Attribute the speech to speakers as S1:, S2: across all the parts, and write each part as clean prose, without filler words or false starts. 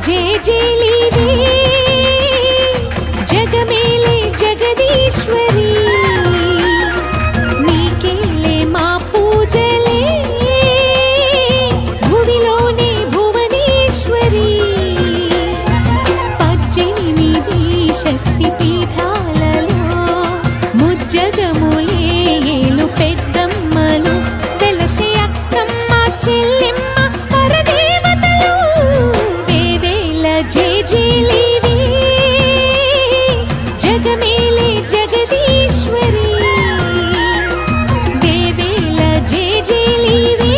S1: జేజేలివే జగమేలే జగదీశ్వరి నీకేలే మా పూజలే భువిలోనే భువనేశ్వరి 18 శక్తి పీఠాలలో ముజ్జగములే ఏలు పెద్దమ్మలు వెలసే అక్కమ్మ చెల్లెమ్మ పరదేవతలు వేవేల జేజేలివే జగమేలే జగదీశ్వరి వేవేల జేజేలివే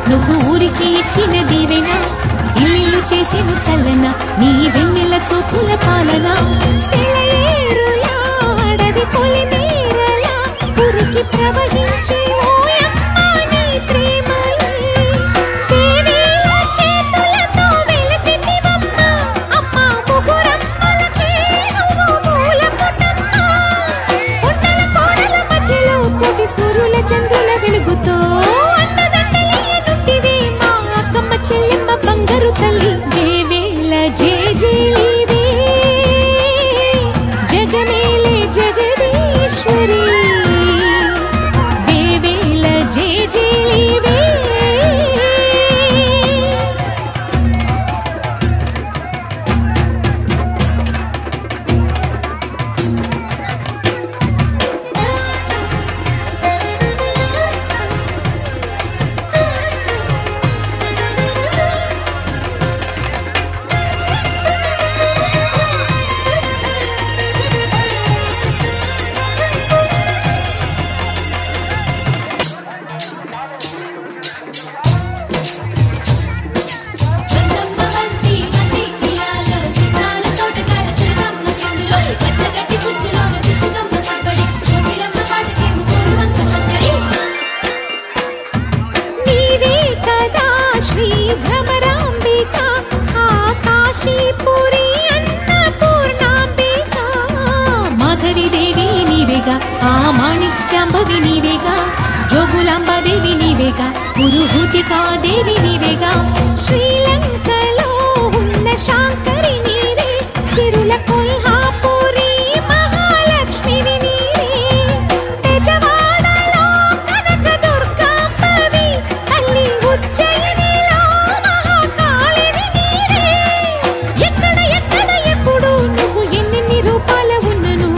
S1: నువ్వు ఊరికి ఇచ్చిన దీవెన ఇల్లు చేసేను చల్లన నీ వెన్నెల చూపుల పాలన సెలయేరులా అడవి పొలిమేరలా ఊరికి ప్రవహించే ఓయమ్మ నీ ప్రేమలే దేవేల చేతులతో వెలసితివమ్మ అమ్మ ముగురమ్మలకే నువ్వు మూల పుట్టమ్మ కొండల కోరల మధ్యలో కోటి సూర్యుల చంద్రుల వెలుగుతో చెల్లెమ్మ బంగారు తల్లి వేవేల జేజేలివే జగమేలే జగదీశ్వరి వేవేల జేజేలివే కాశీపురి అన్నపూర్ణాంబిక మాధవి దేవి నీవేగా ఆ మాణిక్యాంబవి నీవేగా జోగులాంబాదేవి నీవేగా పురుహూతికా దేవి నీవేగా శ్రీలంకలో ఉన్న శాంకరి నీవే సిరుల కొల్హాపురి మహాలక్ష్మివి నీవే బెజవాడలో కనక దుర్గాంబవి తల్లి ఉజ్జయినిలో మహాకాళివి నీవే ఎక్కడ ఎక్కడ ఎప్పుడు నువ్వు ఎన్నెన్ని రూపాల ఉన్నను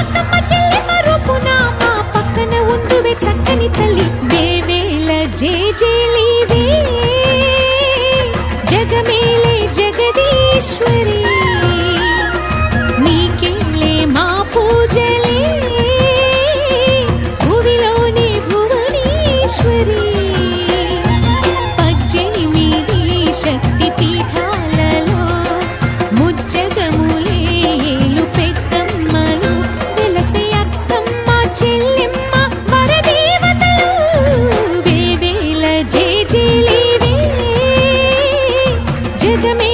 S1: అక్కమ్మ చెల్లెమ్మ రూపున మా పక్కన ఉందువే చక్కని తల్లి వేవేల జేజేలివే జగమేలే జగదీశ్వరి నీకేలే మా పూజలే భువిలోనే భువనేశ్వరి 18 శక్తి పీఠాలలో ముజ్జగములే ఏలు పెద్దమ్మలు వెలసే అక్కమ్మ చెల్లెమ్మ వరదేవతలు వేవేల జేజేలివే జగమే